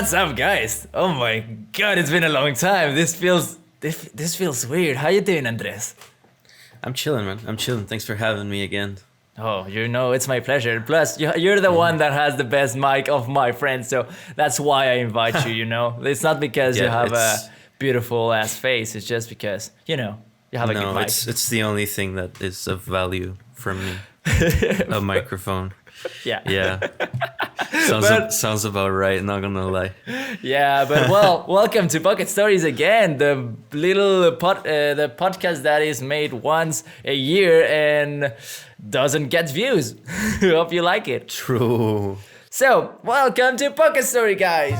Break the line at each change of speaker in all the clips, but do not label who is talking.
What's up, guys? Oh my god, it's been a long time. This feels weird. How you doing, Andres?
I'm chilling, man. I'm chilling. Thanks for having me again.
Oh, it's my pleasure. Plus, you're the one that has the best mic of my friends, so that's why I invite you, It's not because you have a beautiful ass face. It's just because, you have a good mic.
It's the only thing that is of value from me. A microphone.
Yeah.
Sounds about right, not gonna lie.
Yeah, but welcome to Pocket Stories again, the little the podcast that is made once a year and doesn't get views. Hope you like it.
True.
So, welcome to Pocket Story, guys.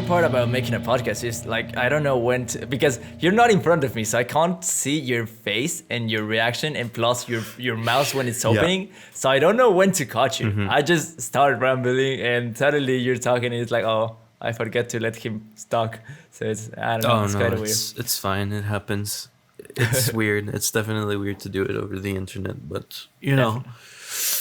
Part about making a podcast is like I don't know when to, because you're not in front of me, so I can't see your face and your reaction, and plus your mouth when it's opening, so I don't know when to cut you. I just start rambling and suddenly you're talking and it's like, oh, I forget to let him talk, so it's, I don't know, it's kind of weird.
It's fine, it happens. It's weird. It's definitely weird to do it over the internet, but you know,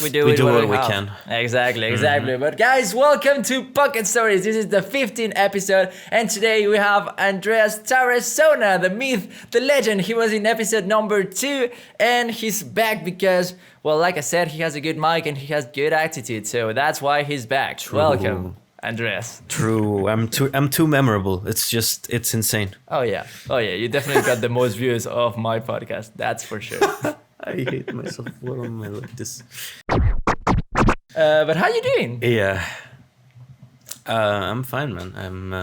we do what we can. Exactly. But guys, welcome to Pocket Stories. This is the 15th episode, and today we have Andreas Tarazona, the myth, the legend. He was in episode number 2, and he's back because, well, like I said, he has a good mic and he has good attitude, so that's why he's back. True. Welcome, Andreas.
True. I'm too memorable. It's insane.
Oh yeah. You definitely got the most views of my podcast. That's for sure.
I hate myself. What am I like this?
But how you doing?
Yeah. I'm fine, man. I'm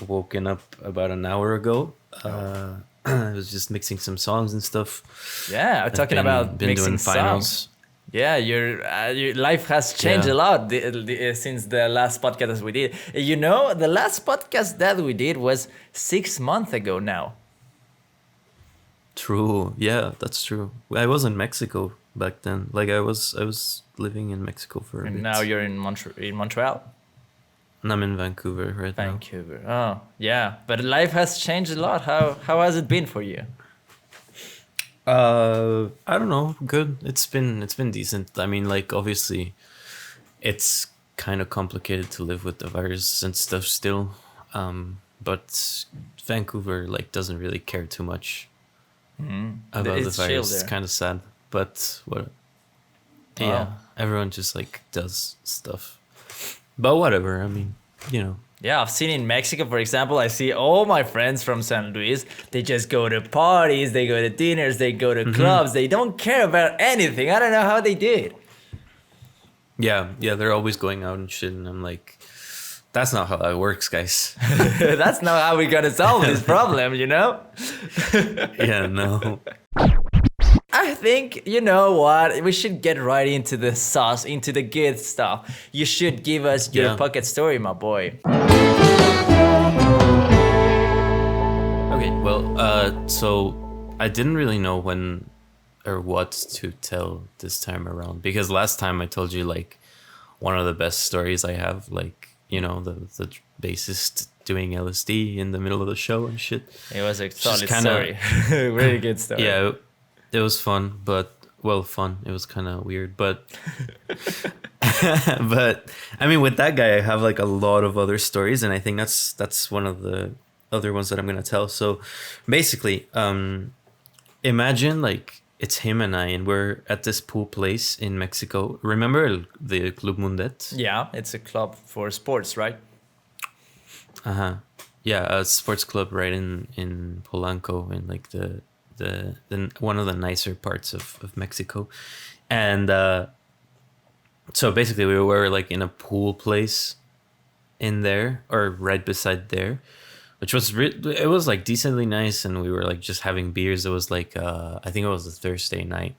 woken up about an hour ago. I was just mixing some songs and stuff.
Yeah, talking about
been
mixing
doing finals.
songs. Yeah, your life has changed a lot since the last podcast we did. The last podcast that we did was 6 months ago now.
True. Yeah, that's true. I was in Mexico back then. Like I was living in Mexico for a bit.
And now you're in Montreal?
And I'm in Vancouver right now.
Vancouver. Oh, yeah. But life has changed a lot. How has it been for you?
I don't know. Good. It's been decent. I mean, like obviously it's kind of complicated to live with the virus and stuff still. But Vancouver like doesn't really care too much. About the virus. It's kind of sad, but what? Yeah, everyone just like does stuff, but whatever. I mean,
Yeah, I've seen in Mexico, for example, I see all my friends from San Luis. They just go to parties, they go to dinners, they go to clubs. They don't care about anything. I don't know how they do it.
Yeah, they're always going out and shit, and I'm like, that's not how that works, guys.
That's not how we're gonna solve this problem,
Yeah, no.
I think, you know what? We should get right into the sauce, into the good stuff. You should give us your pocket story, my boy.
Okay, well, so I didn't really know when or what to tell this time around, because last time I told you like one of the best stories I have, like, the bassist doing LSD in the middle of the show and shit.
It was a solid story. Really good story.
Yeah, it was fun, It was kind of weird, but but I mean, with that guy, I have like a lot of other stories, and I think that's one of the other ones that I'm gonna tell. So basically, imagine like it's him and I, and we're at this pool place in Mexico. Remember the Club Mundet?
Yeah, it's a club for sports, right?
Yeah, a sports club right in Polanco, in like the one of the nicer parts of Mexico. And so basically we were like in a pool place in there, or right beside there, which was it was like decently nice, and we were like just having beers. It was like I think it was a Thursday night.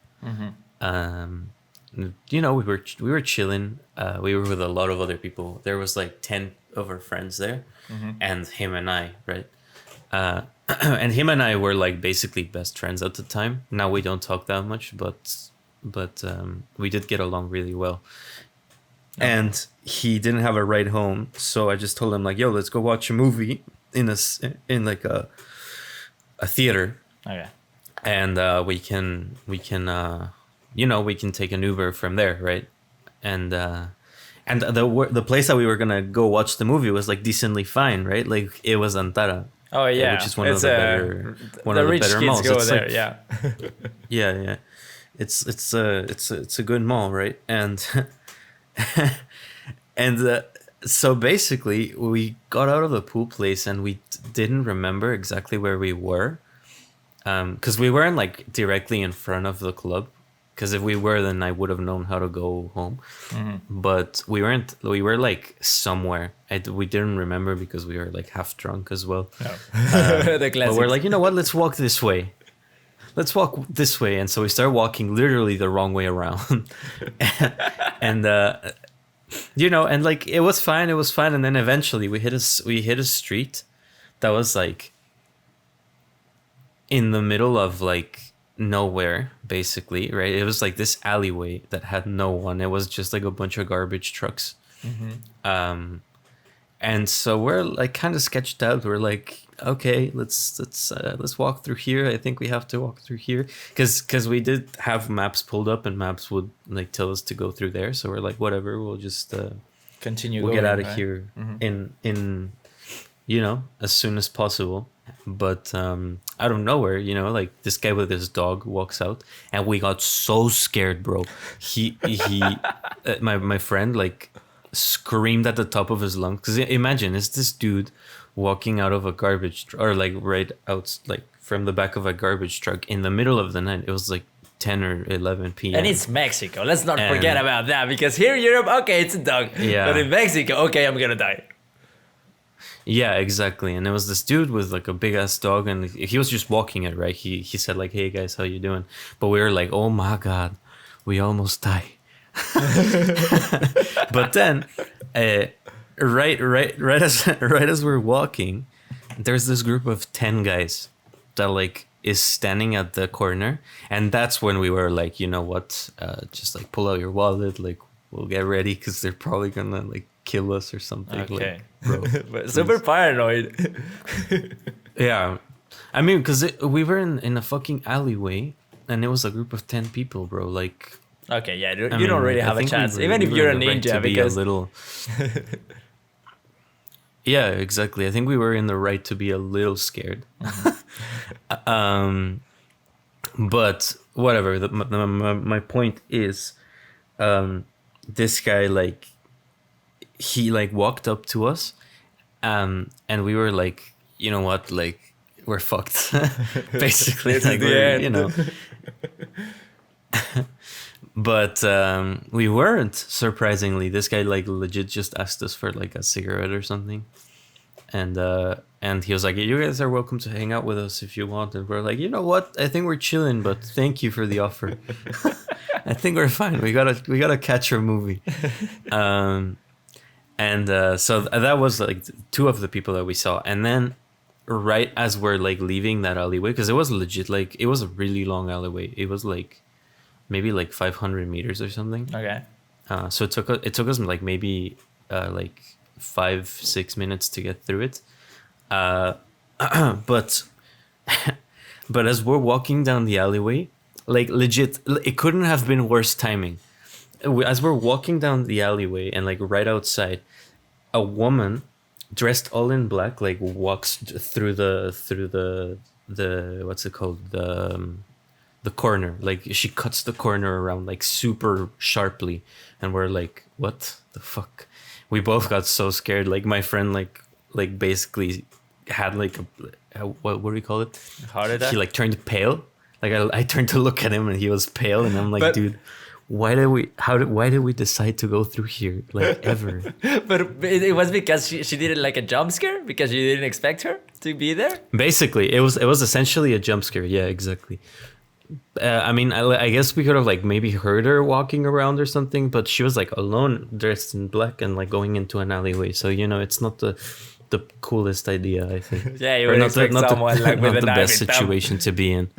We were chilling. We were with a lot of other people. There was like 10 of our friends there, and him and I, right? And him and I were like basically best friends at the time. Now we don't talk that much, but we did get along really well. And he didn't have a ride home, so I just told him like, "Yo, let's go watch a movie in like a theater."
Okay.
and we can take an Uber from there, right? And the place that we were gonna go watch the movie was like decently fine, right? Like it was Antara.
Oh yeah,
which is one of the better malls.
Go
it's
there,
like,
yeah.
yeah. It's a good mall, right? And so basically we got out of the pool place and we didn't remember exactly where we were, because we weren't like directly in front of the club. Because if we were, then I would have known how to go home. Mm-hmm. But we weren't. We were like somewhere. We didn't remember because we were like half drunk as well. Oh.
The
but we're like, you know what? Let's walk this way. Let's walk this way. And so we started walking literally the wrong way around. and and like it was fine. It was fine. And then eventually we hit a street that was like in the middle of like nowhere, basically, right? It was like this alleyway that had no one. It was just like a bunch of garbage trucks. Mm-hmm. And so we're like kind of sketched out. We're like, okay, let's walk through here. I think we have to walk through here because we did have maps pulled up and maps would like tell us to go through there. So we're like, whatever, we'll just
continue.
We'll get out of here in as soon as possible. But out of nowhere, like this guy with his dog walks out, and we got so scared, bro. He my friend like screamed at the top of his lungs, because imagine it's this dude walking out of a garbage or like right out like from the back of a garbage truck in the middle of the night. It was like 10 or 11 p.m.
And it's Mexico. Let's not forget about that, because here in Europe, okay, it's a dog. Yeah. But in Mexico, okay, I'm gonna die.
Yeah, exactly. And there was this dude with like a big ass dog, and he was just walking it, right? He said like, "Hey guys, how you doing?" But we were like, "Oh my god, we almost die." But then, right as we're walking, there's this group of 10 guys that like is standing at the corner, and that's when we were like, you know what? Just like pull out your wallet, like we'll get ready, because they're probably gonna like kill us or something.
Okay.
Like, bro,
super paranoid.
Yeah, I mean, because we were in a fucking alleyway, and it was a group of 10 people, bro. Like,
okay, yeah, you don't really have a chance, even if you're a ninja, because
a little. Yeah, exactly. I think we were in the right to be a little scared. But whatever. My point is, this guy like. He like walked up to us, and we were like, you know what, like we're fucked, basically. Like we're, but we weren't, surprisingly. This guy like legit just asked us for like a cigarette or something, and he was like, you guys are welcome to hang out with us if you want. And we're like, you know what, I think we're chilling, but thank you for the offer. I think we're fine. We gotta catch our movie. And so that was like 2 of the people that we saw. And then right as we're like leaving that alleyway, because it was legit, like it was a really long alleyway. It was like maybe like 500 meters or something.
Okay.
So it took us like maybe like 5-6 minutes to get through it. But as we're walking down the alleyway, like legit, it couldn't have been worse timing. As we're walking down the alleyway and like right outside, a woman dressed all in black like walks through the what's it called, the corner. Like she cuts the corner around like super sharply, and we're like, what the fuck? We both got so scared. Like my friend like basically had like a what do we call it?
Heart attack?
He like turned pale. Like I turned to look at him and he was pale, and I'm like, dude, why did we decide to go through here, like, ever? But
it was because she did it like a jump scare, because you didn't expect her to be there?
Basically, it was essentially a jump scare. Yeah, exactly. I mean, I guess we could have like maybe heard her walking around or something, but she was like alone, dressed in black, and like going into an alleyway. So, it's not the coolest idea, I think.
Yeah, you would expect someone like with a knife. Not the best
situation to be in.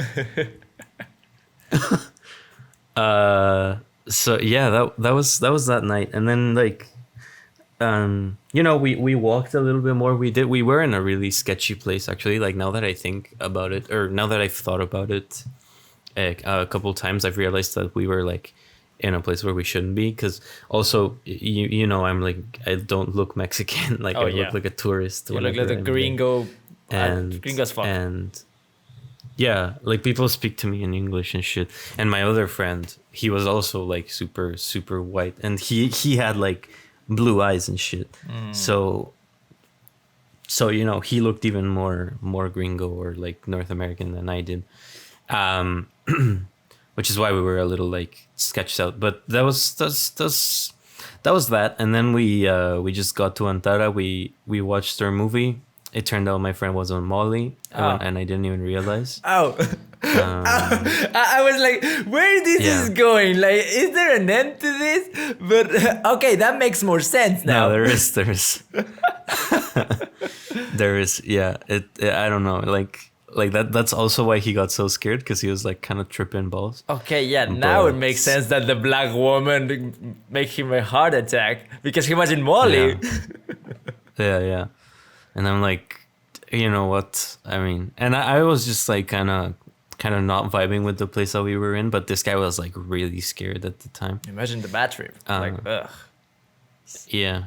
So yeah, that was that night. And then like You know, we walked a little bit more. We were in a really sketchy place actually. Like now that I think about it, or now that I've thought about it a couple of times, I've realized that we were like in a place where we shouldn't be. Because also, you know, I'm like, I don't look Mexican. Like I look like a tourist.
You look like a gringo. Gringo's fuck.
And yeah, like people speak to me in English and shit. And my other friend, he was also like super super white, and he had like blue eyes and shit. So you know, he looked even more gringo or like North American than I did, which is why we were a little like sketched out. But that was that. And then we just got to Antara. We watched our movie. It turned out my friend was on Molly, and I didn't even realize.
I was like, where this is going? Like, is there an end to this? But okay, that makes more sense now.
No, there is. There is. Yeah. I don't know. Like that. That's also why he got so scared, because he was like kind of tripping balls.
Okay. Yeah. Now it makes sense that the black woman make him a heart attack because he was in Molly.
Yeah. And I'm like, you know what? I mean, and I was just like kind of not vibing with the place that we were in, but this guy was like really scared at the time.
Imagine the bad trip. Like, ugh.
Yeah.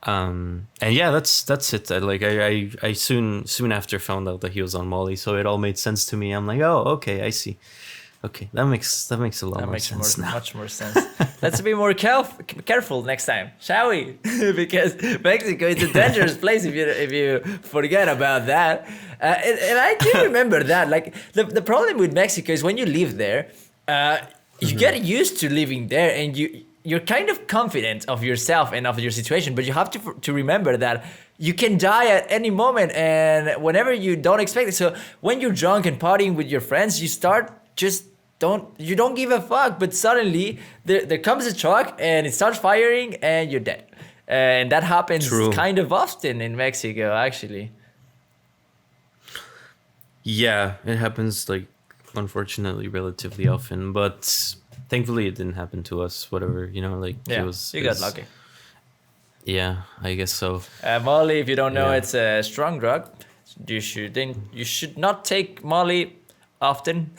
And yeah, that's it. I soon after found out that he was on Molly, so it all made sense to me. I'm like, oh, okay, I see. Okay, that makes a lot more sense now.
Much more sense. Let's be more careful next time, shall we? Because Mexico is a dangerous place if you forget about that. And I do remember that. Like the problem with Mexico is when you live there, you get used to living there, and you're kind of confident of yourself and of your situation, but you have to remember that you can die at any moment and whenever you don't expect it. So when you're drunk and partying with your friends, you start you don't give a fuck, but suddenly there comes a truck and it starts firing and you're dead. And that happens kind of often in Mexico, actually.
Yeah, it happens like unfortunately relatively often, but thankfully it didn't happen to us. Whatever, you know, like
you got lucky.
Yeah, I guess so.
Molly, if you don't know, it's a strong drug. You should not take Molly often.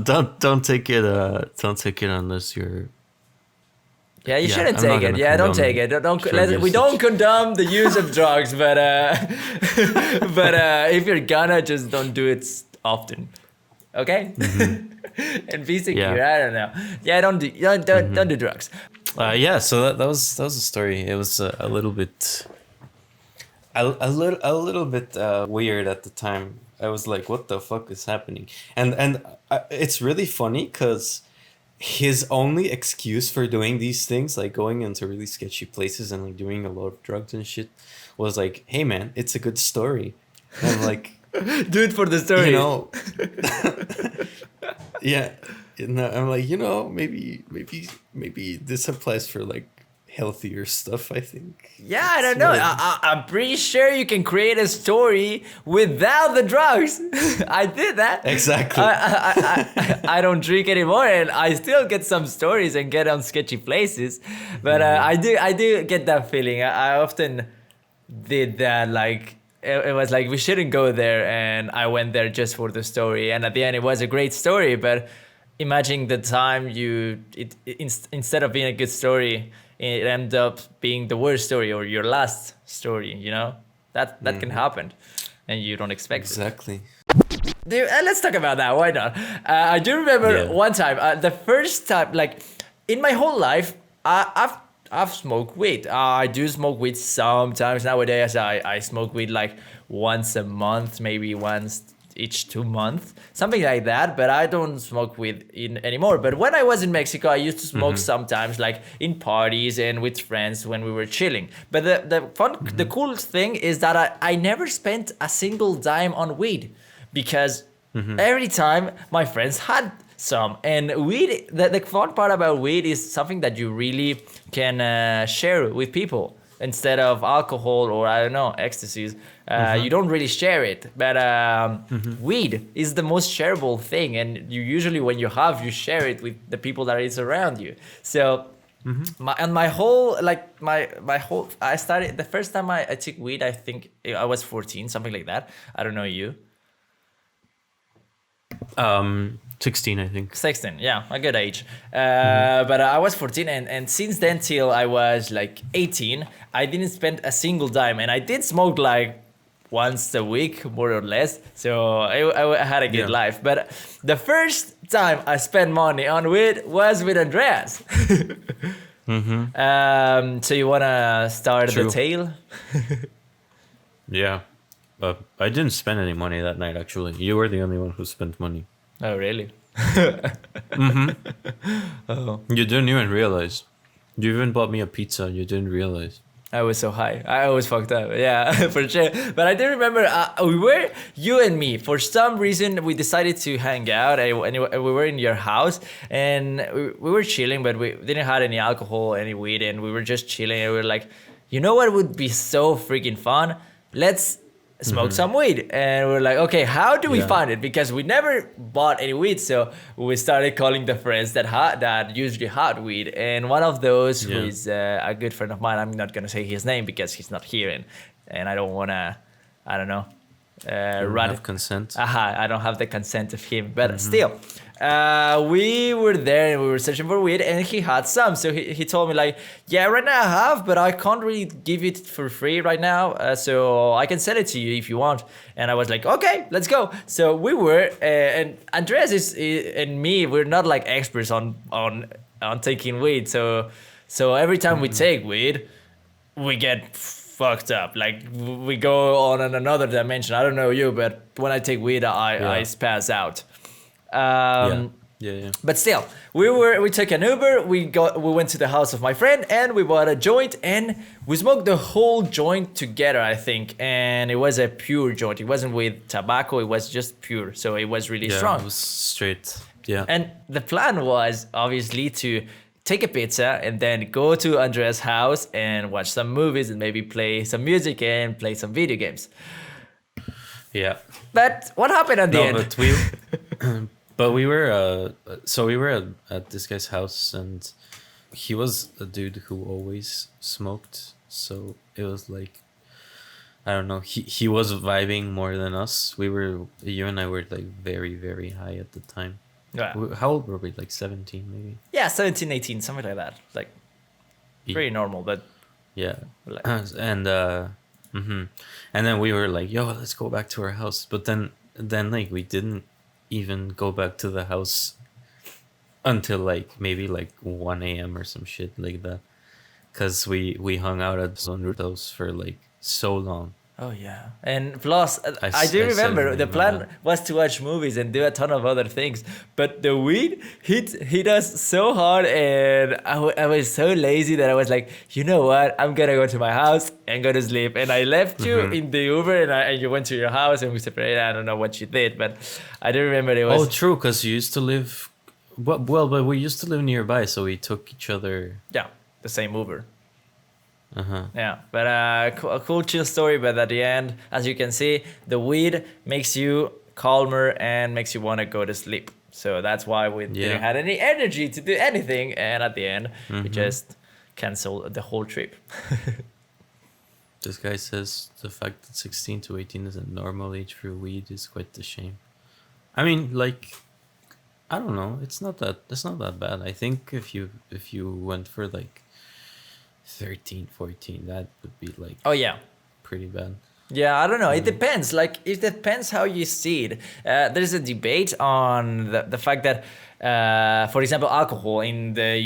Don't take it. Don't take it unless you're.
Yeah, you shouldn't take it. Yeah, don't take it. We don't condone the use of drugs, but if you're gonna, just don't do it often. Okay. And be secure. Yeah. I don't know. Yeah, don't do drugs.
Yeah. So that was a story. It was a little bit. A little bit weird at the time. I was like, what the fuck is happening? And it's really funny because his only excuse for doing these things, like going into really sketchy places and like doing a lot of drugs and shit, was like, hey man, it's a good story. And I'm like,
do it for the story.
You know. Yeah. No, I'm like, you know, maybe this applies for like healthier stuff, I think.
Yeah, I don't know. I'm pretty sure you can create a story without the drugs. I did that.
Exactly.
I don't drink anymore, and I still get some stories and get on sketchy places. But I do get that feeling. I often did that. Like it was like we shouldn't go there, and I went there just for the story. And at the end, it was a great story. But imagine the time instead of being a good story, it ended up being the worst story or your last story, you know? That can happen and you don't expect
exactly.
it. Dude, let's talk about that. Why not? I do remember one time, the first time, like in my whole life, I've smoked weed. I do smoke weed sometimes. Nowadays, I smoke weed like once a month, maybe once each 2 months, something like that. But I don't smoke weed anymore. But when I was in Mexico, I used to smoke sometimes, like in parties and with friends when we were chilling. But the cool thing is that I never spent a single dime on weed, because every time my friends had some. And weed, the fun part about weed is something that you really can share with people. Instead of alcohol or I don't know, ecstasies, you don't really share it. But weed is the most shareable thing, and you usually when you share it with the people that is around you. So My whole I started the first time I took weed. I think I was 14, something like that. I don't know you.
16, I think.
16, yeah, a good age. But I was 14, and since then till I was like 18, I didn't spend a single dime, and I did smoke like once a week, more or less. So I had a good life. But the first time I spent money on weed was with Andreas. So you wanna start the tale?
Yeah. I didn't spend any money that night, actually. You were the only one who spent money.
Oh, really?
Oh. You didn't even realize. You even bought me a pizza. You didn't realize.
I was so high. I was fucked up. Yeah, for sure. But I do remember you and me, for some reason, we decided to hang out. And we were in your house and we were chilling, but we didn't have any alcohol, any weed. And we were just chilling. And we were like, you know what would be so freaking fun? Let's smoke some weed. And we're like, okay, how do we find it? Because we never bought any weed. So we started calling the friends that usually had weed. And one of those who is a good friend of mine, I'm not going to say his name because he's not here. And I don't want to, I don't know.
Have consent.
I don't have the consent of him. But still, we were there and we were searching for weed and he had some. So he told me like, yeah, right now I have, but I can't really give it for free right now. So I can sell it to you if you want. And I was like, okay, let's go. So we were, and Andreas and me, we're not like experts on taking weed. So every time we take weed, we get fucked up. Like we go on another dimension. I don't know you, but when I take weed, I spaz out. But still, we took an Uber. We went to the house of my friend and we bought a joint and we smoked the whole joint together, I think. And it was a pure joint. It wasn't with tobacco. It was just pure. So it was really strong.
It was straight. Yeah.
And the plan was obviously to take a pizza and then go to Andreas' house and watch some movies and maybe play some music and play some video games.
Yeah.
But what happened at the end?
But we were at this guy's house and he was a dude who always smoked. So it was like, I don't know, he was vibing more than us. You and I were like very, very high at the time. Yeah. How old were we? Like 17 maybe?
Yeah, 17, 18, something like that. Like pretty normal, but
yeah. And and then we were like, yo, let's go back to our house. But then like we didn't even go back to the house until like maybe like 1 a.m. or some shit like that. Cause we hung out at Zonrutos for like so long.
Oh yeah, and plus I do remember the plan was to watch movies and do a ton of other things, but the weed hit us so hard, and I was so lazy that I was like, you know what, I'm gonna go to my house and go to sleep, and I left you in the Uber, and you went to your house and we separated. I don't know what you did, but I do remember it was.
Oh, true, because you used to live, but we used to live nearby, so we took each other.
Yeah, the same Uber. Yeah, but a cool chill story. But at the end, as you can see, the weed makes you calmer and makes you want to go to sleep. So that's why we didn't have any energy to do anything. And at the end, we just canceled the whole trip.
This guy says the fact that 16 to 18 is a normal age for weed is quite the shame. I mean, like, I don't know. It's not that bad. I think if you went for like 13, 14, that would be like pretty bad.
Yeah, I don't know. It depends. Like, it depends how you see it. There's a debate on the fact that, for example, alcohol in the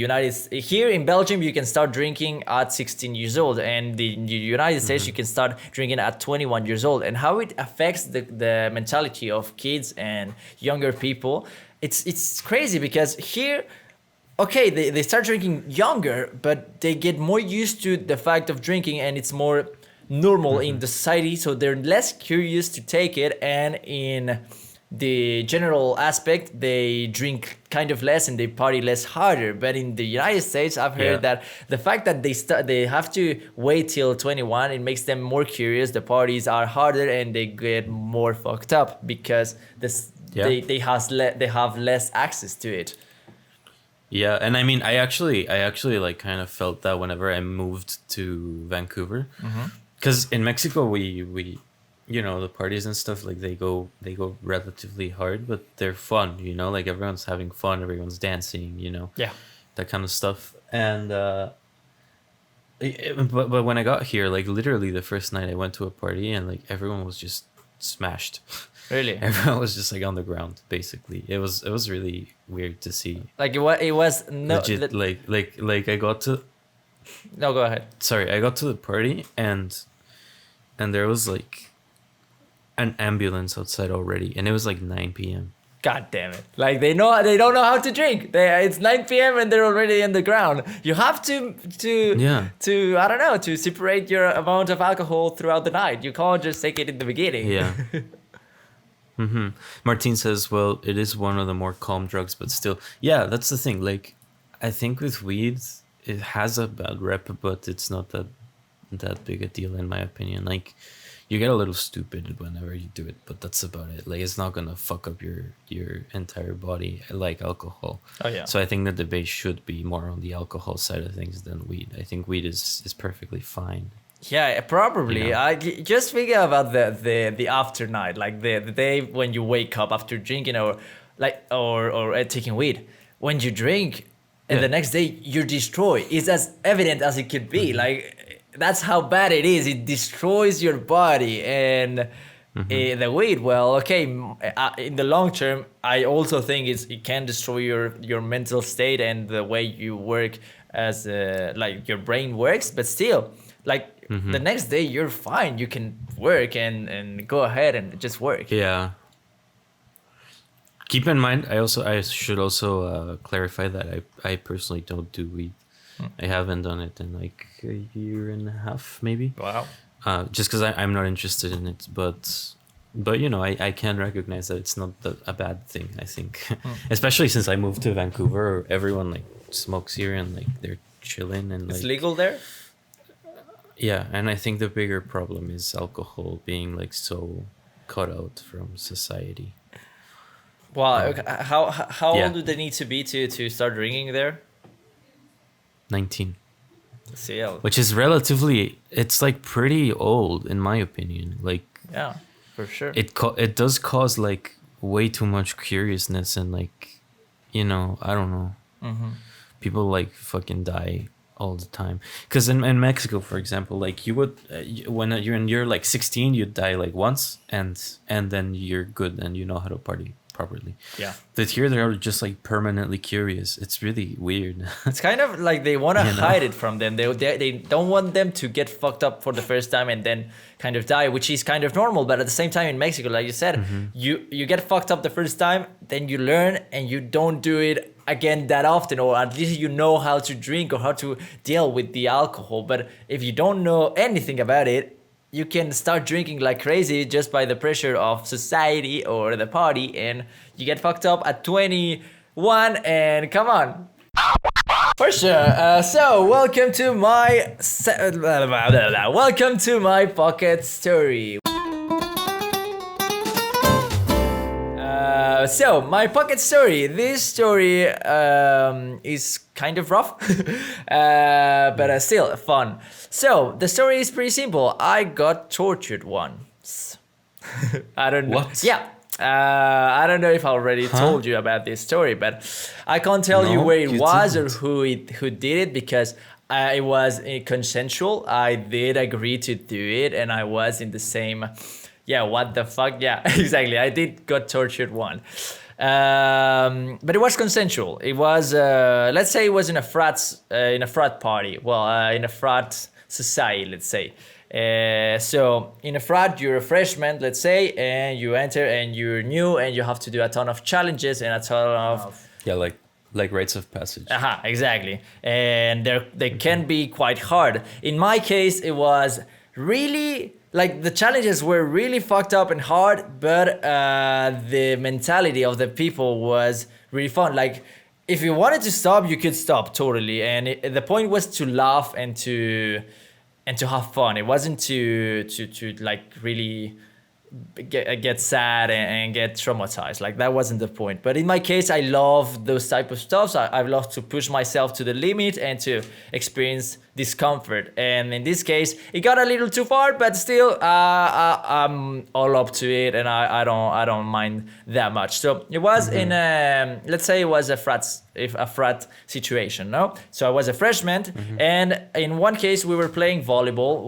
here in Belgium, you can start drinking at 16 years old, and in the United States, you can start drinking at 21 years old. And how it affects the mentality of kids and younger people, it's crazy because here. Okay, they start drinking younger, but they get more used to the fact of drinking and it's more normal in the society, so they're less curious to take it, and in the general aspect, they drink kind of less and they party less harder. But in the United States, I've heard that the fact that they have to wait till 21, it makes them more curious, the parties are harder and they get more fucked up because they have less access to it.
Yeah, and I mean, I actually like kind of felt that whenever I moved to Vancouver, because in Mexico we, the parties and stuff, like they go relatively hard, but they're fun. Like everyone's having fun, everyone's dancing,
Yeah.
that kind of stuff. And but when I got here, like literally the first night I went to a party and like everyone was just smashed.
Really?
Everyone was just like on the ground, basically. It was really weird to see.
Like it was no.
Legit, like I got to.
No, go ahead.
Sorry, I got to the party and there was like an ambulance outside already, and it was like 9 p.m.
God damn it! Like they don't know how to drink. It's 9 p.m. and they're already in the ground. You have to
Yeah.
I don't know, to separate your amount of alcohol throughout the night. You can't just take it in the beginning.
Yeah. Martin says, well, it is one of the more calm drugs, but still. Yeah, that's the thing. Like, I think with weed, it has a bad rep, but it's not that big a deal in my opinion. Like, you get a little stupid whenever you do it, but that's about it. Like, it's not gonna fuck up your entire body like alcohol.
Oh yeah.
So I think the debate should be more on the alcohol side of things than weed. I think weed is perfectly fine.
Yeah, probably. I just think about the after night, like the day when you wake up after drinking or taking weed. When you drink, and the next day you're destroyed. It's as evident as it could be. Like that's how bad it is. It destroys your body, and the weed. Well, okay. In the long term, I also think it can destroy your mental state and the way you work as like your brain works. But still, like. The next day you're fine. You can work and go ahead and just work.
Yeah. Keep in mind, I should also clarify that I personally don't do weed. I haven't done it in like a year and a half, maybe.
Wow.
Just because I'm not interested in it, but I can recognize that it's not a bad thing. I think, especially since I moved to Vancouver, everyone like smokes here and like they're chilling and
it's
like,
legal there.
Yeah, and I think the bigger problem is alcohol being like so cut out from society.
Well, how old do they need to be to start drinking there?
19.
CL.
Which is it's like pretty old in my opinion. Like
Yeah, for sure.
it does cause like way too much curiousness and like, I don't know. People like fucking die all the time, because in Mexico, for example, like you would when you're like 16, you'd die like once and then you're good and you know how to party properly.
Yeah,
but here they're just like permanently curious. It's really weird.
It's kind of like they want to hide it from them. They don't want them to get fucked up for the first time and then kind of die, which is kind of normal. But at the same time, in Mexico, like you said, you get fucked up the first time, then you learn and you don't do it again that often, or at least you know how to drink or how to deal with the alcohol. But if you don't know anything about it, you can start drinking like crazy just by the pressure of society or the party, and you get fucked up at 21, and come on. For sure. So welcome to my pocket story. So my pocket story. This story is kind of rough, but still fun. So the story is pretty simple. I got tortured once. I don't know.
What?
Yeah. I don't know if I already told you about this story, but I can't tell you where it was or who did it, because it was consensual. I did agree to do it, and I was in the same. Yeah, what the fuck? Yeah, exactly. I did got tortured one. But it was consensual. It was, let's say it was in a frat party. Well, in a frat society, let's say. So in a frat, you're a freshman, let's say, and you enter and you're new and you have to do a ton of challenges and a ton of...
Yeah, like rites of passage.
Exactly. And they can be quite hard. In my case, it was really... Like, the challenges were really fucked up and hard, but the mentality of the people was really fun. Like, if you wanted to stop, you could stop totally. And the point was to laugh and to have fun. It wasn't to like really get sad and get traumatized. Like that wasn't the point. But in my case, I love those type of stuff. So I love to push myself to the limit and to experience discomfort. And in this case, it got a little too far, but still, I'm all up to it, and I don't mind that much. So it was in let's say it was a frat situation, no? So I was a freshman, and in one case we were playing volleyball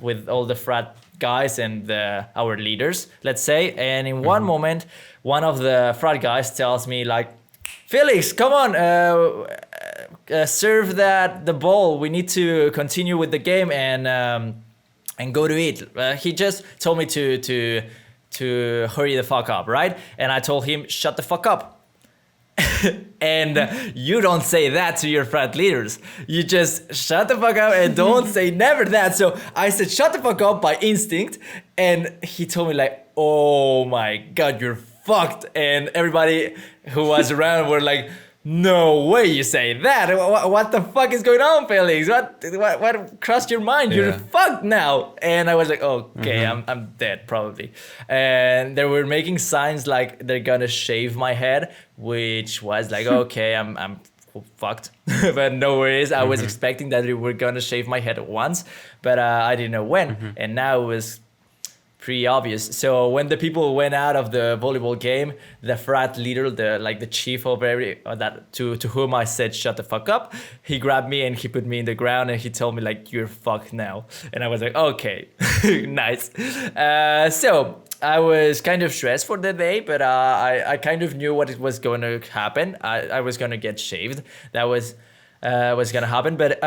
with all the frat guys and our leaders, let's say. And in one moment, one of the frat guys tells me like, Felix, come on, serve the ball. We need to continue with the game and go to eat. He just told me to hurry the fuck up, right? And I told him, shut the fuck up. And you don't say that to your frat leaders. You just shut the fuck up and don't say never that. So I said, shut the fuck up by instinct. And he told me like, oh my God, you're fucked. And everybody who was around were like, no way you say that. What the fuck is going on, Felix? What crossed your mind? You're fucked now. And I was like, okay, I'm dead probably. And they were making signs like they're gonna shave my head, which was like, okay, I'm fucked. But no worries. I was expecting that they were gonna shave my head once, but I didn't know when. And now it was pretty obvious. So when the people went out of the volleyball game, the frat leader, the chief of that to whom I said shut the fuck up, he grabbed me and he put me in the ground and he told me like, you're fucked now. And I was like, okay, nice. So I was kind of stressed for the day, but I kind of knew what was going to happen. I was going to get shaved. That was going to happen. But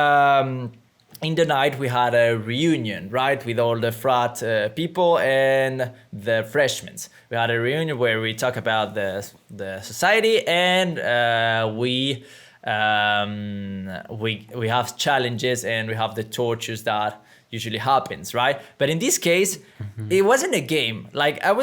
in the night, we had a reunion, right, with all the frat people and the freshmen. We had a reunion where we talk about the society, and we have challenges and we have the tortures that usually happens, right? But in this case, it wasn't a game. Like a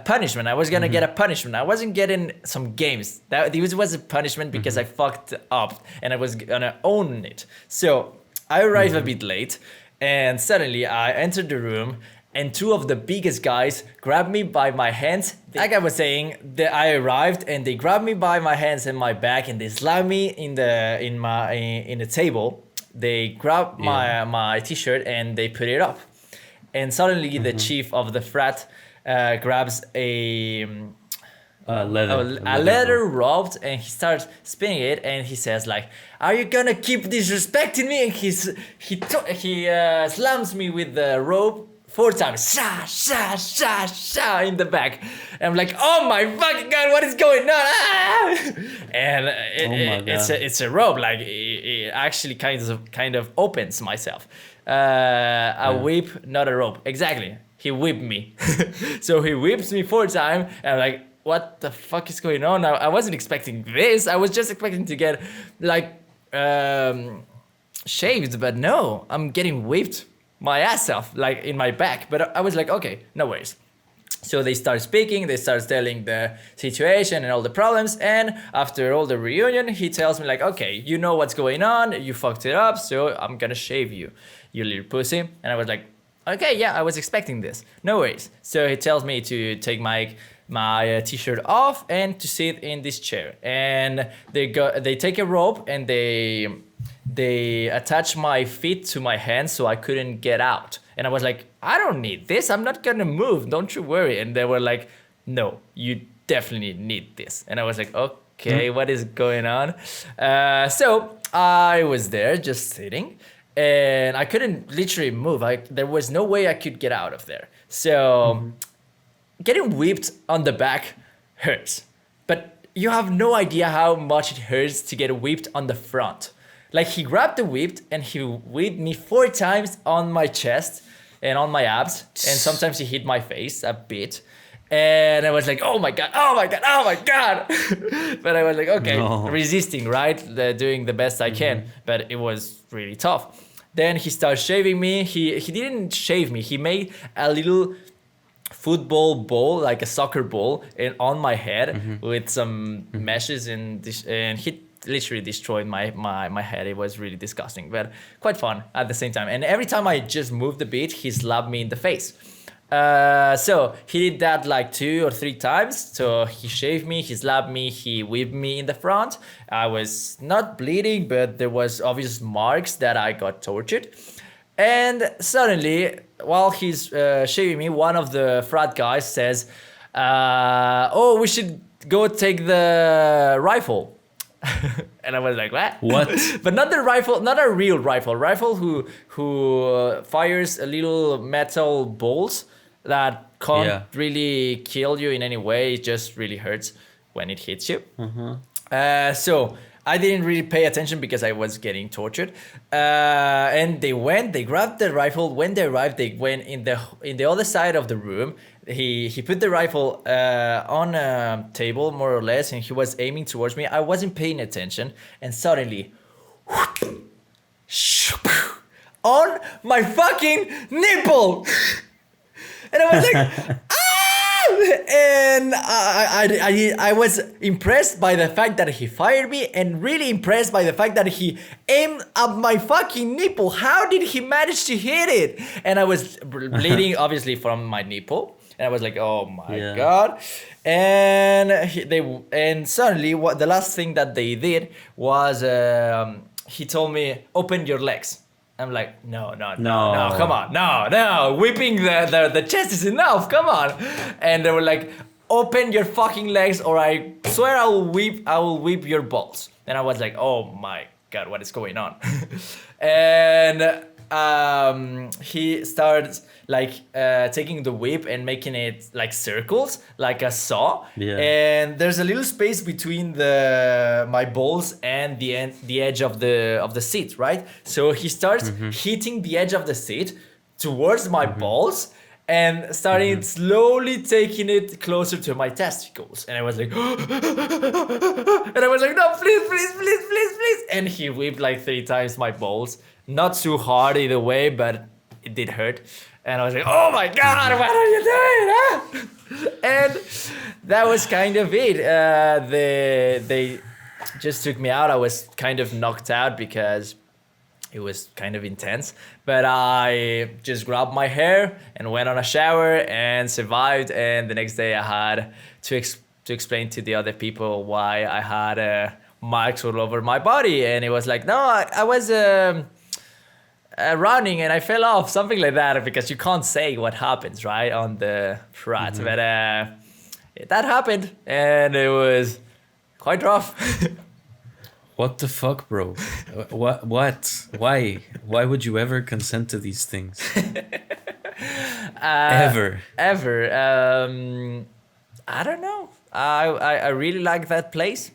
punishment. I was gonna get a punishment. I wasn't getting some games. This was a punishment because I fucked up and I was gonna own it. So I arrived a bit late, and suddenly I entered the room, and two of the biggest guys grabbed me by my hands. Like I was saying, I arrived and they grabbed me by my hands and my back, and they slammed me in the table. They grabbed my t-shirt and they put it up, and suddenly the chief of the frat grabs a leather rope, and he starts spinning it, and he says like, are you gonna keep disrespecting me? And he slams me with the rope 4 times, sha sha sha sha, in the back. And I'm like, oh my fucking God, what is going on? Ah! And it's a rope, like it actually kind of opens myself. A whip, not a rope. Exactly. He whipped me. So he whips me 4 times, and I'm like, what the fuck is going on? I wasn't expecting this. I was just expecting to get like shaved, but no, I'm getting whipped my ass off, like in my back. But I was like, okay, no worries. So they start speaking, they start telling the situation and all the problems, and after all the reunion, he tells me like, okay, you know what's going on, you fucked it up, so I'm gonna shave you, you little pussy. And I was like, okay, yeah, I was expecting this, no worries. So he tells me to take my t-shirt off and to sit in this chair, and they take a rope and they attach my feet to my hands so I couldn't get out. And I was like, I don't need this, I'm not gonna move, don't you worry. And they were like, no, you definitely need this. And I was like, okay, what is going on? So I was there just sitting, and I couldn't literally move. There was no way I could get out of there. So getting whipped on the back hurts, but you have no idea how much it hurts to get whipped on the front. Like he grabbed the whip and he whipped me 4 times on my chest and on my abs, and sometimes he hit my face a bit. And I was like, oh my God, oh my God, oh my God. But I was like, okay, resisting, right? Doing the best I can, but it was really tough. Then he started shaving me. He didn't shave me. He made a little football ball, like a soccer ball, and on my head with some meshes and he literally destroyed my head. It was really disgusting, but quite fun at the same time. And every time I just moved a bit, he slapped me in the face. So he did that like 2 or 3 times. So he shaved me, he slapped me, he whipped me in the front. I was not bleeding, but there was obvious marks that I got tortured. And suddenly, while he's shaving me, one of the frat guys says, "Oh, we should go take the rifle." And I was like, what? But not the rifle, not a real rifle. Rifle who fires a little metal bolts that can't really kill you in any way. It just really hurts when it hits you. So I didn't really pay attention because I was getting tortured. And they grabbed the rifle. When they arrived, they went in the other side of the room. He put the rifle on a table, more or less, and he was aiming towards me. I wasn't paying attention, and suddenly, on my fucking nipple, and I was like, and I was impressed by the fact that he fired me, and really impressed by the fact that he aimed at my fucking nipple. How did he manage to hit it? And I was bleeding, obviously, from my nipple. And I was like, oh my God. And suddenly the last thing that they did was he told me, open your legs. I'm like, no, come on, no, whipping the chest is enough, come on. And they were like, open your fucking legs or I swear I will whip your balls. And I was like, oh my God, what is going on? And he starts like taking the whip and making it like circles, like a saw. Yeah. And there's a little space between my balls and the edge of the seat, right? So he starts hitting the edge of the seat towards my balls and starting slowly taking it closer to my testicles. And I was like, no, please. And he whipped like 3 times my balls. Not too hard either way, but it did hurt. And I was like, oh my God, what are you doing? And that was kind of it. They just took me out. I was kind of knocked out because it was kind of intense. But I just grabbed my hair and went on a shower and survived. And the next day I had to explain to the other people why I had marks all over my body. And it was like, no, I was... running and I fell off, something like that, because you can't say what happens, right, on the frat. But that happened and it was quite rough.
What the fuck, bro? What? Why would you ever consent to these things? Ever.
I don't know. I really like that place.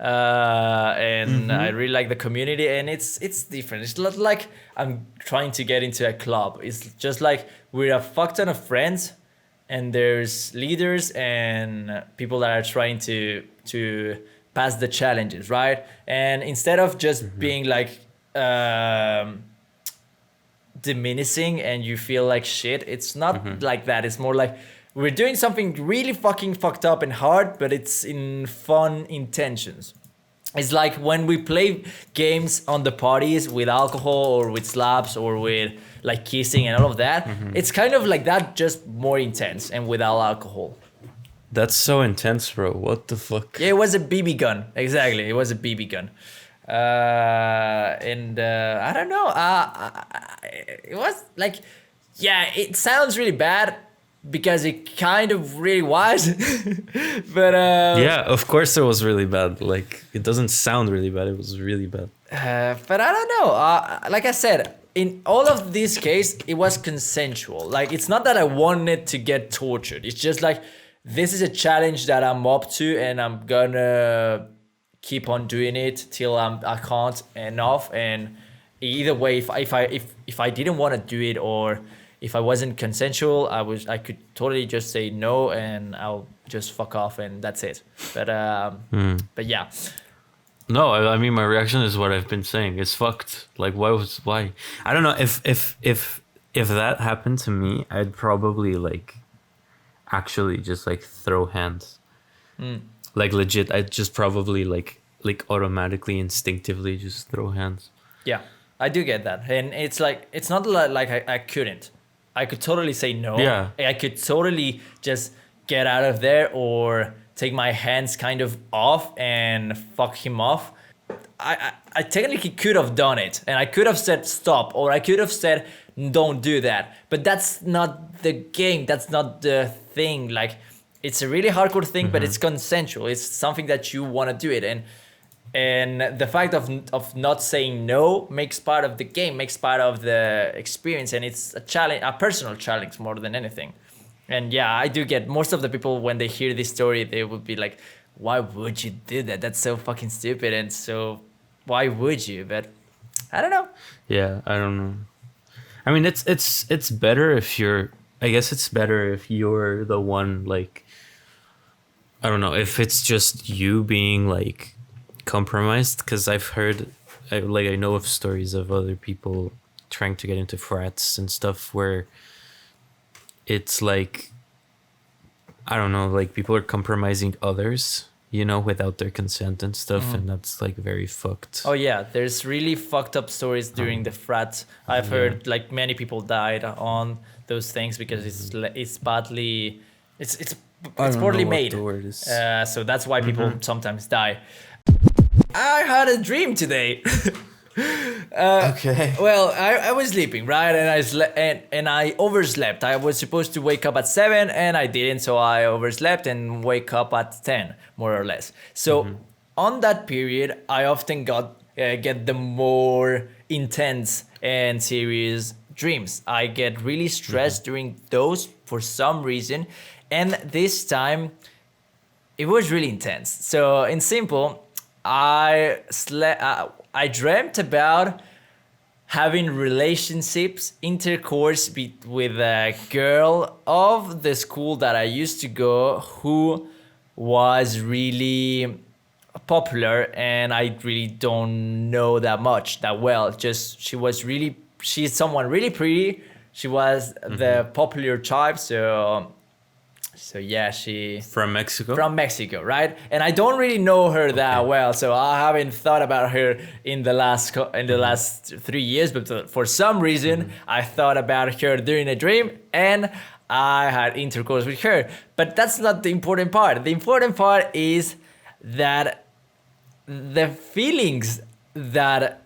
And I really like the community, and it's different. It's not like I'm trying to get into a club. It's just like we're a fuck ton of friends, and there's leaders and people that are trying to pass the challenges, right? And instead of just being like diminishing and you feel like shit, it's not like that. It's more like we're doing something really fucking fucked up and hard, but it's in fun intentions. It's like when we play games on the parties with alcohol or with slaps or with like kissing and all of that. It's kind of like that, just more intense and without alcohol.
That's so intense, bro. What the fuck?
Yeah, it was a BB gun. Exactly, it was a BB gun. And I don't know. It was like, yeah, it sounds really bad, because it kind of really was. But
yeah, of course it was really bad. Like, it doesn't sound really bad, it was really bad.
But I don't know, like I said, in all of this case it was consensual. Like, it's not that I wanted to get tortured, it's just like, this is a challenge that I'm up to and I'm gonna keep on doing it till I can't enough. And either way, if I didn't want to do it, or if I wasn't consensual, I could totally just say no and I'll just fuck off and that's it. But yeah.
No, I mean, my reaction is what I've been saying. It's fucked. Like, why? I don't know. If that happened to me, I'd probably like actually just like throw hands. Like, legit, I'd just probably like automatically, instinctively just throw hands.
Yeah, I do get that. And it's like, it's not like I couldn't. I could totally say no.
Yeah.
I could totally just get out of there or take my hands kind of off and fuck him off. I technically could have done it, and I could have said stop, or I could have said don't do that. But that's not the game. That's not the thing. Like, it's a really hardcore thing, but it's consensual. It's something that you want to do it, and the fact of not saying no makes part of the game, makes part of the experience, and it's a challenge, a personal challenge more than anything. And yeah, I do get most of the people when they hear this story, they would be like, why would you do that? That's so fucking stupid. And so why would you? But I don't know.
Yeah, I don't know. I mean, it's better if you're, I guess it's better if you're the one, like, I don't know, if it's just you being like compromised, because I've heard, I know of stories of other people trying to get into frats and stuff where it's like, I don't know, like people are compromising others, you know, without their consent and stuff, and that's like very fucked.
Oh yeah, there's really fucked up stories during the frat. I've heard like many people died on those things because it's badly, it's poorly made. So that's why people sometimes die. I had a dream today.
Okay.
Well, I was sleeping, right, and I overslept. I was supposed to wake up at 7, and I didn't, so I overslept and wake up at 10, more or less. So on that period, I often get the more intense and serious dreams. I get really stressed during those for some reason, and this time it was really intense. So in simple, I dreamt about having relationships, intercourse with a girl of the school that I used to go who was really popular, and I really don't know that well. Just she's someone really pretty. She was the popular type, so yeah, she
From Mexico?
From Mexico, right? And I don't really know her that well, so I haven't thought about her in the last 3 years. But for some reason, I thought about her during a dream, and I had intercourse with her. But that's not the important part. The important part is that the feelings that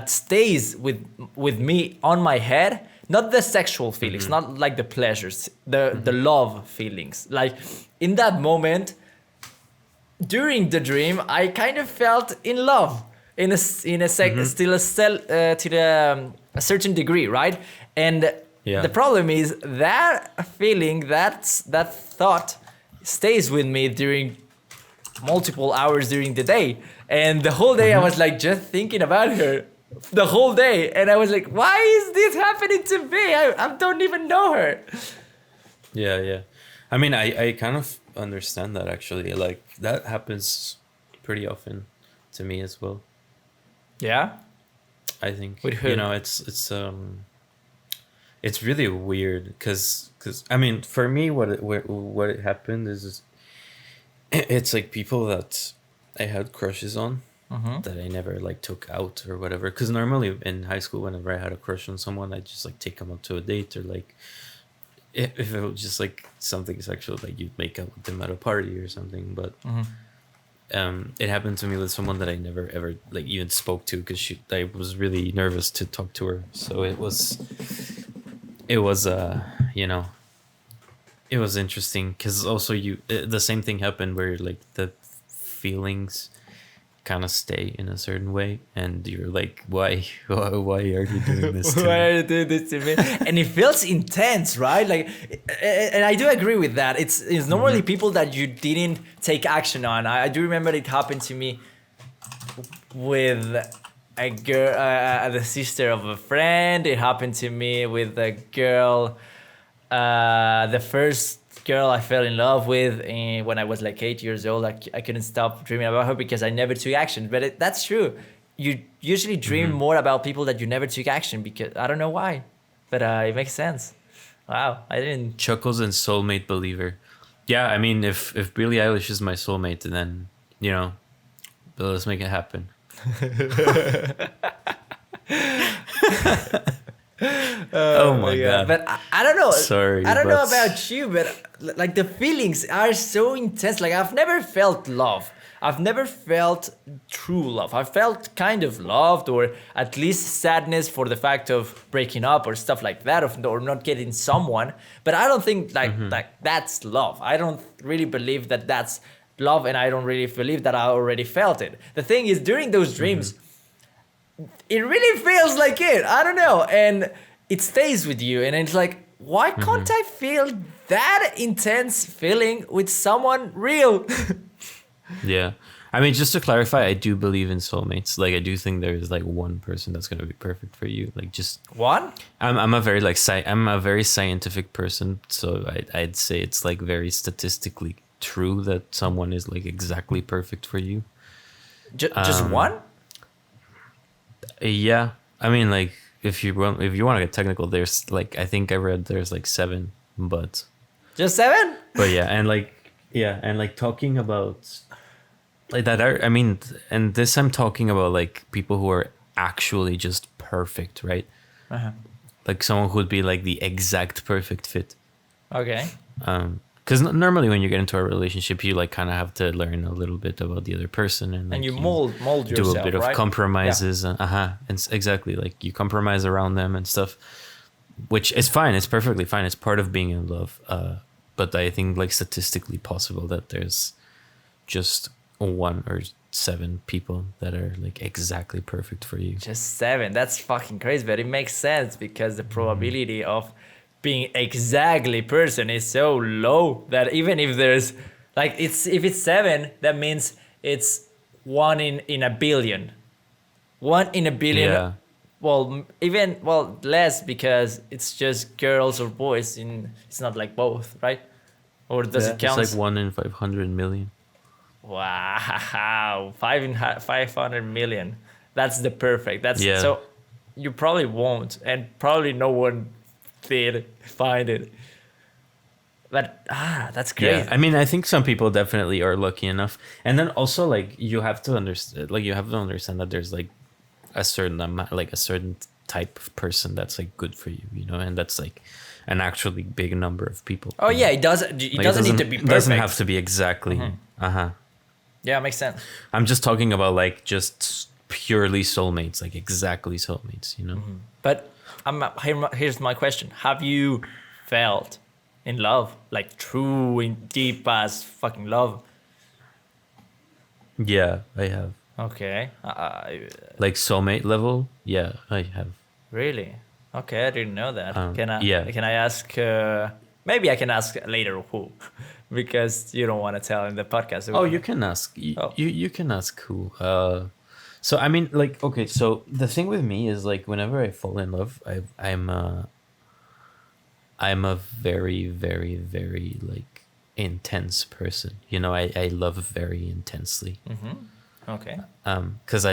stays with me on my head. Not the sexual feelings, not like the pleasures, the love feelings. Like in that moment, during the dream, I kind of felt in love to a certain degree, right? And the problem is that feeling, that thought stays with me during multiple hours during the day. And the whole day I was like just thinking about her. The whole day, and I was like, why is this happening to me? I don't even know her.
Yeah. I mean, I kind of understand that, actually. Like, that happens pretty often to me as well.
Yeah?
I think.
With who?
You know, it's really weird, because I mean, for me, what it happened is it's like people that I had crushes on, that I never like took out or whatever. Because normally in high school, whenever I had a crush on someone, I'd just like take them out to a date, or like if it was just like something sexual, like you'd make out with them at a party or something. But it happened to me with someone that I never ever like even spoke to, because I was really nervous to talk to her. So it was you know, it was interesting, because also the same thing happened where like the feelings kind of stay in a certain way, and you're like, why are you doing this to me?
Why are you doing this to me? And it feels intense, right? Like, and I do agree with that. It's normally people that you didn't take action on. I do remember it happened to me with a girl, the sister of a friend. It happened to me with a girl, the first girl I fell in love with when I was like 8 years old. I couldn't stop dreaming about her because I never took action. But that's true. You usually dream more about people that you never took action, because I don't know why, but it makes sense. Wow, I didn't.
Chuckles and soulmate believer. Yeah, I mean, if Billie Eilish is my soulmate, then, you know, let's make it happen. Oh my God.
But I don't know.
Sorry,
I don't know
but-
about you, but like the feelings are so intense. Like I've never felt love. I've never felt true love. I felt kind of loved, or at least sadness for the fact of breaking up or stuff like that, or not getting someone. But I don't think like that's love. I don't really believe that that's love, and I don't really believe that I already felt it. The thing is, during those dreams, it really feels like it. I don't know, and it stays with you, and it's like, why can't I feel that intense feeling with someone real?
Yeah. I mean, just to clarify, I do believe in soulmates. Like, I do think there's like one person that's going to be perfect for you. Like, just
One?
I'm a very like I'm a very scientific person, so I'd say it's like very statistically true that someone is like exactly perfect for you.
Just one?
Yeah. I mean, like, if you want to get technical, there's like, I think I read there's like 7, but
Just 7?
yeah, and like talking about like that. I mean, and this I'm talking about like people who are actually just perfect, right? Like someone who would be like the exact perfect fit.
Okay.
Because normally when you get into a relationship, you like kind of have to learn a little bit about the other person, and like,
And you mold
do
yourself,
a bit of
right?
compromises. Yeah. And exactly, like you compromise around them and stuff, which is fine. It's perfectly fine. It's part of being in love. But I think like statistically possible that there's just 1 or 7 people that are like exactly perfect for you.
Just 7. That's fucking crazy, but it makes sense because the probability of being exactly person is so low that even if there's like if it's 7, that means it's 1 in a billion. 1 in a billion.
Yeah.
Well, less because it's just girls or boys. It's not like both, right? Or does it count?
It's like 1 in 500 million.
Wow, 500 million. That's the perfect. That's
Yeah.
So you probably won't, and probably no one did find it. But that's crazy.
Yeah, I mean, I think some people definitely are lucky enough, and then also like you have to understand that there's like a certain amount, like a certain type of person that's like good for you, you know, and that's like an actually big number of people.
Oh yeah, it doesn't. It doesn't need to be perfect.
It doesn't have to be exactly.
Yeah, makes sense.
I'm just talking about like just purely soulmates, like exactly soulmates, you know.
But here's my question: have you felt in love, like true, in deep as fucking love?
Yeah, I have.
Okay.
Like soulmate level? Yeah, I have.
Really? Okay, I didn't know that. Can I?
Yeah.
Can I ask? Maybe I can ask later who, because you don't want to tell in the podcast.
Oh, you can ask. You can ask who. So I mean, like, okay. So the thing with me is like, whenever I fall in love, I'm a very, very, very like intense person. You know, I love very intensely.
Okay.
Because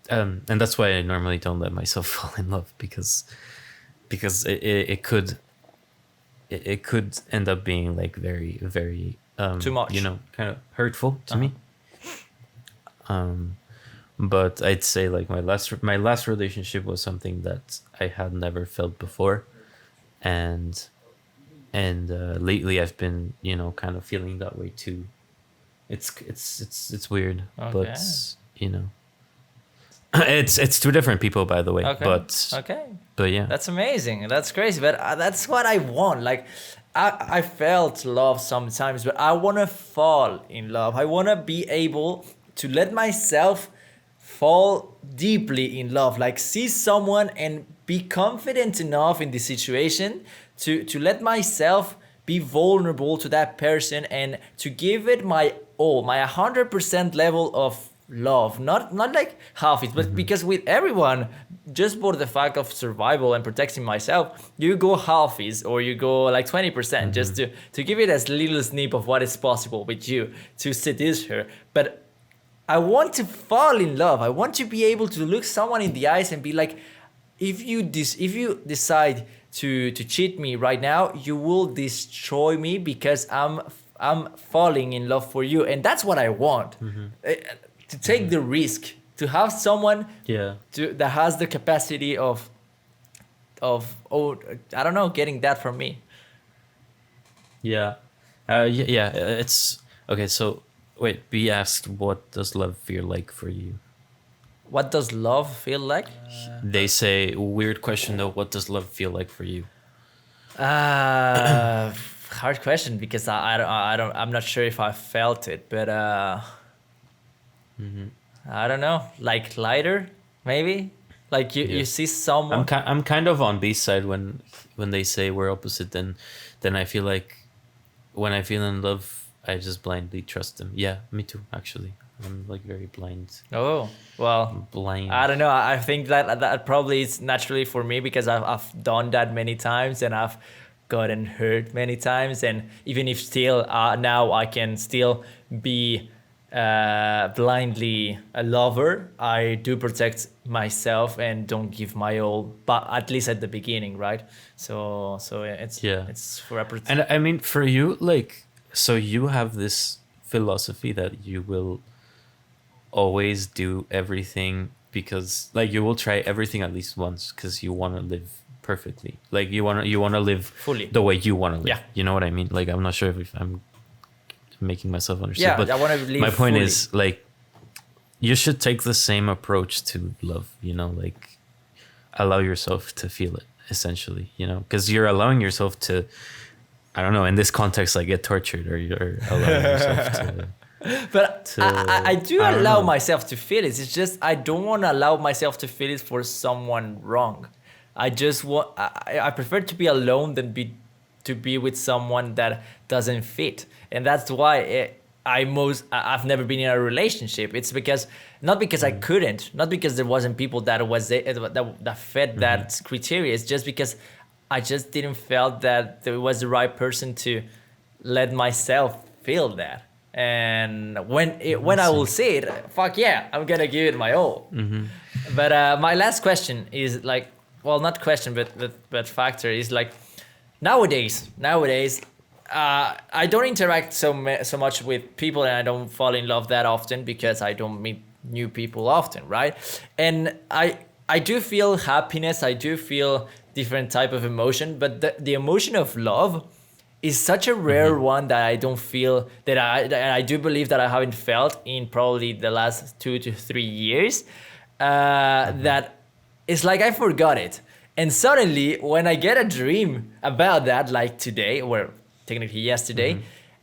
and that's why I normally don't let myself fall in love because it could end up being like very, very
Too much.
you know, kind of hurtful to me. But I'd say like my last relationship was something that I had never felt before, and lately I've been, you know, kind of feeling that way too. It's weird, but you know, it's 2 different people, by the way.
Okay.
But yeah,
That's amazing. That's crazy. But that's what I want. Like, I felt love sometimes, but I want to fall in love. I want to be able to let myself fall deeply in love. Like, see someone and be confident enough in the situation to let myself be vulnerable to that person and to give it my all, my 100% level of love, not like half it, but because with everyone, just for the fact of survival and protecting myself, you go half is, or you go like 20% just to give it as little snip of what is possible with you to seduce her. But I want to fall in love. I want to be able to look someone in the eyes and be like, if you decide to cheat me right now, you will destroy me because I'm falling in love for you, and that's what I want. To take the risk, to have someone that has the capacity of of, oh, I don't know, getting that from me.
Yeah. Yeah. It's okay. So wait, be asked, what does love feel like for you?
What does love feel like?
They say, weird question though. What does love feel like for you?
Uh, Hard question because I'm not sure if I felt it, but I don't know, like lighter, maybe. Like you,
Yeah.
you see someone.
I'm kind of on B side when they say we're opposite. Then I feel like when I feel in love, I just blindly trust them. Yeah, me too. Actually, I'm like very blind.
Oh well,
Blind.
I don't know. I think that probably is naturally for me because I've done that many times and I've gotten hurt many times, and even if still now I can still be blindly a lover, I do protect myself and don't give my all, but at least at the beginning, right? So it's for a
And I mean, for you, like, so you have this philosophy that you will always do everything because, like, you will try everything at least once because you want to live perfectly. Like, you want to live
fully
the way you want to live.
Yeah.
You know what I mean? Like, I'm not sure if I'm making myself understood.
Yeah,
but
I want to live
my point
fully.
is, like, you should take the same approach to love. You know, like, allow yourself to feel it. Essentially, you know, because you're allowing yourself to, I don't know, in this context, like, get tortured, or you're allowing yourself to.
But I do
I don't
allow
know.
myself to feel it. It's just I don't want to allow myself to feel it for someone wrong. I just want. I prefer to be alone than to be with someone that doesn't fit, and that's why I've never been in a relationship. It's because not because I couldn't, not because there wasn't people that fit that criteria. It's just because I just didn't felt that there was the right person to let myself feel that. And when I will see it, fuck yeah, I'm gonna give it my all. But my last question is like, well, not question, but factor is like, nowadays, I don't interact so much with people, and I don't fall in love that often because I don't meet new people often, right? And I do feel happiness, I do feel different type of emotion, but the emotion of love is such a rare one that I don't feel that I do believe that I haven't felt in probably the last 2 to 3 years. That it's like I forgot it, and suddenly when I get a dream about that, like today, or technically yesterday,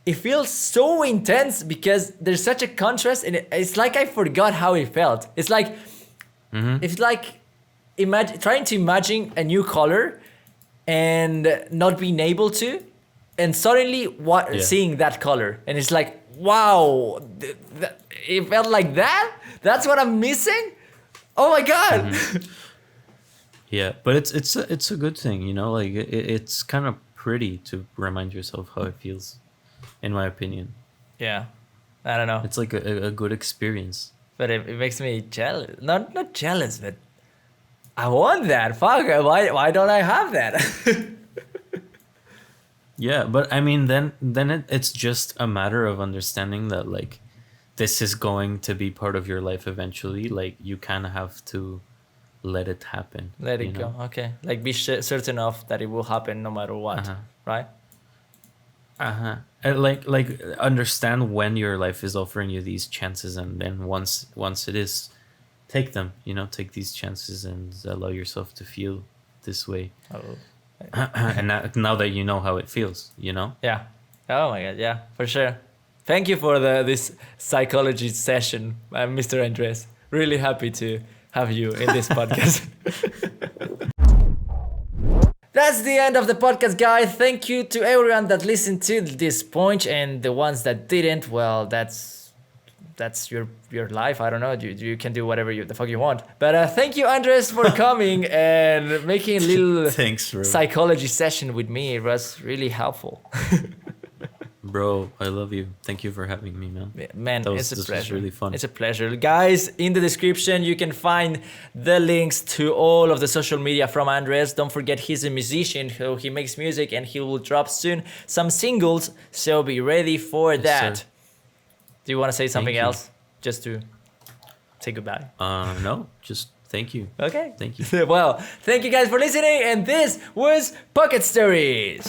it feels so intense because there's such a contrast, and it's like I forgot how it felt. It's like trying to imagine a new color and not being able to, and suddenly seeing that color, and it's like, wow, it felt like that. That's what I'm missing. Oh my god.
Yeah, but it's a good thing, you know. Like, it's kind of pretty to remind yourself how it feels, in my opinion.
Yeah, I don't know.
It's like a good experience.
But it makes me jealous. Not jealous, but I want that. Fuck, why don't I have that?
Yeah, but I mean, then it's just a matter of understanding that, like, this is going to be part of your life eventually. Like, you kind of have to let it happen.
Let
you
it
know?
go. Okay, like be certain of that it will happen no matter what, right?
And like understand when your life is offering you these chances, and then once it is, take them. You know, take these chances and allow yourself to feel this way.
Oh.
And now that you know how it feels, you know.
Yeah. Oh my god. Yeah, for sure. Thank you for this psychology session, Mr. Andres. Really happy to have you in this podcast. That's the end of the podcast, guys. Thank you to everyone that listened to this point, and the ones that didn't, well, that's your life. I don't know. You can do whatever the fuck you want. But thank you, Andres, for coming and making a little
Thanks, bro.
psychology session with me. It was really helpful.
Bro, I love you. Thank you for having me, man.
Man,
This
it's a
was
pleasure.
really fun.
It's a pleasure. Guys, in the description, you can find the links to all of the social media from Andres. Don't forget, he's a musician, so he makes music, and he will drop soon some singles, so be ready for that.
Sir.
Do you want to say something
Thank you.
else? Just to... say goodbye.
No, just thank you.
Okay.
Thank you.
Well, thank you guys for listening, and this was Pocket Stories.